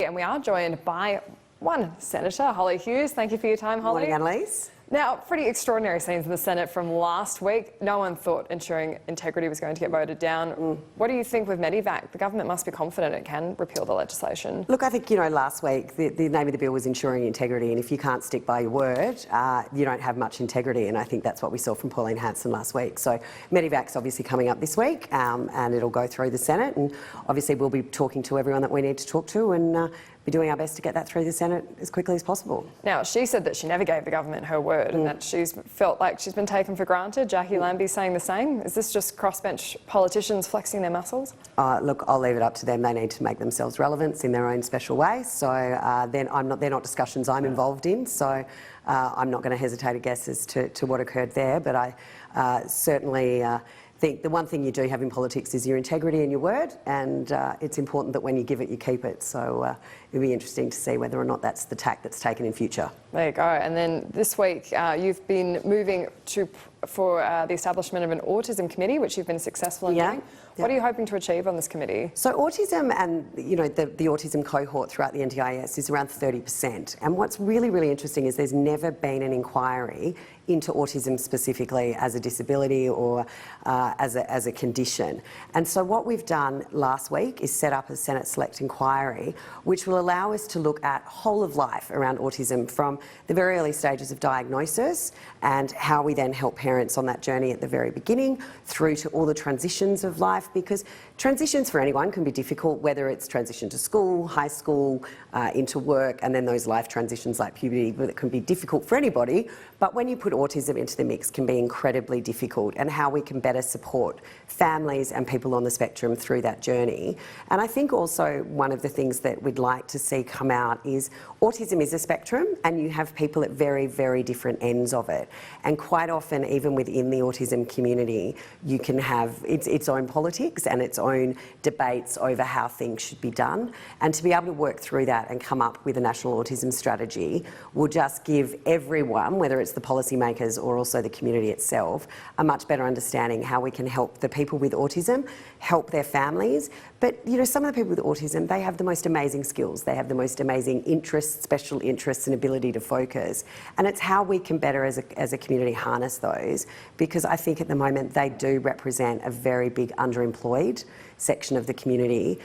and we are joined by one Senator, Hollie Hughes. Thank you for your time, Hollie. Morning, Annalise. Now, pretty extraordinary scenes in the Senate from last week. No one thought ensuring integrity was going to get voted down. What do you think with Medivac? The government must be confident it can repeal the legislation. Look, I think, last week the name of the bill was ensuring integrity, and if you can't stick by your word, you don't have much integrity, and I think that's what we saw from Pauline Hanson last week. So Medivac's obviously coming up this week, and it'll go through the Senate, and obviously we'll be talking to everyone that we need to talk to, and be doing our best to get that through the Senate as quickly as possible. Now, she said that she never gave the government her word and that she's felt like she's been taken for granted. Jackie Lambie's saying the same. Is this just crossbench politicians flexing their muscles? Look, I'll leave it up to them. They need to make themselves relevant in their own special way. So they're not discussions I'm involved in. So I'm not going to hesitate to guess as to what occurred there. But I certainly think the one thing you do have in politics is your integrity and your word, and it's important that when you give it, you keep it. So it'll be interesting to see whether or not that's the tack that's taken in future. There you go. And then this week, you've been moving for the establishment of an autism committee, which you've been successful in doing. What are you hoping to achieve on this committee? So autism and the autism cohort throughout the NDIS is around 30%. And what's really, really interesting is there's never been an inquiry into autism specifically as a disability or as a condition. And so what we've done last week is set up a Senate Select Inquiry, which will allow us to look at whole of life around autism from the very early stages of diagnosis and how we then help parents on that journey at the very beginning through to all the transitions of life, because transitions for anyone can be difficult, whether it's transition to school, high school, into work, and then those life transitions like puberty, but it can be difficult for anybody. But when you put autism into the mix, can be incredibly difficult, and how we can better support families and people on the spectrum through that journey. And I think also one of the things that we'd like to see come out is autism is a spectrum, and you have people at very, very different ends of it. And quite often, even within the autism community, you can have its own politics and its own debates over how things should be done. And to be able to work through that and come up with a National Autism Strategy will just give everyone, whether it's the policymakers or also the community itself, a much better understanding how we can help the people with autism, help their families. But some of the people with autism, they have the most amazing skills. They have the most amazing interests, special interests and ability to focus. And it's how we can better as a community harness those, because I think at the moment they do represent a very big underemployed section of the community.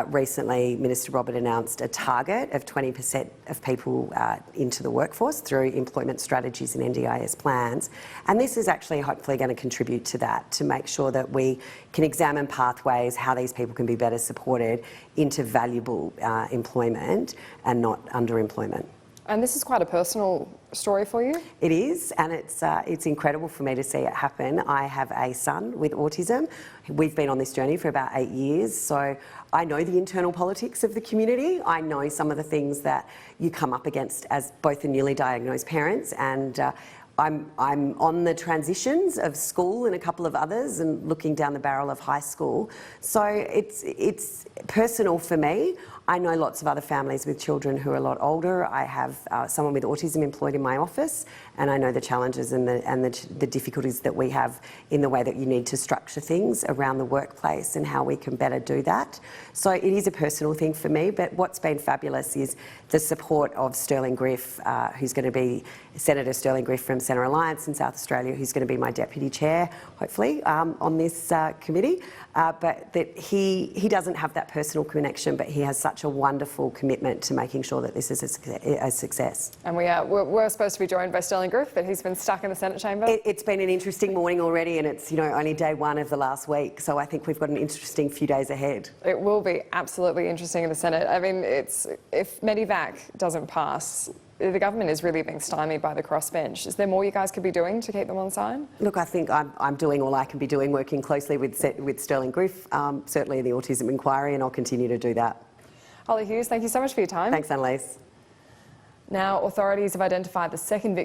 Recently, Minister Robert announced a target of 20% of people into the workforce through employment strategies and NDIS plans. And this is actually hopefully going to contribute to that, to make sure that we can examine pathways, how these people can be better supported into valuable employment and not underemployment. And this is quite a personal story for you? It is, and it's incredible for me to see it happen. I have a son with autism. We've been on this journey for about 8 years, so I know the internal politics of the community. I know some of the things that you come up against as both a newly diagnosed parents, and I'm on the transitions of school and a couple of others and looking down the barrel of high school. So it's personal for me. I know lots of other families with children who are a lot older. I have someone with autism employed in my office, and I know the challenges and the difficulties that we have in the way that you need to structure things around the workplace and how we can better do that. So it is a personal thing for me, but what's been fabulous is the support of Sterling Griff, who's going to be Senator Sterling Griff from Centre Alliance in South Australia, who's going to be my deputy chair, hopefully, on this committee. But that he doesn't have that personal connection, but he has such a wonderful commitment to making sure that this is a success. And we're supposed to be joined by Sterling Griff, but he's been stuck in the Senate chamber. It's been an interesting morning already, and it's only day one of the last week, so I think we've got an interesting few days ahead. It will be absolutely interesting in the Senate. I mean, if Medivac doesn't pass, the government is really being stymied by the crossbench. Is there more you guys could be doing to keep them on side? Look, I think I'm doing all I can be doing, working closely with Sterling Griff, certainly the Autism Inquiry, and I'll continue to do that. Hollie Hughes, thank you so much for your time. Thanks, Annalise. Now, authorities have identified the second victim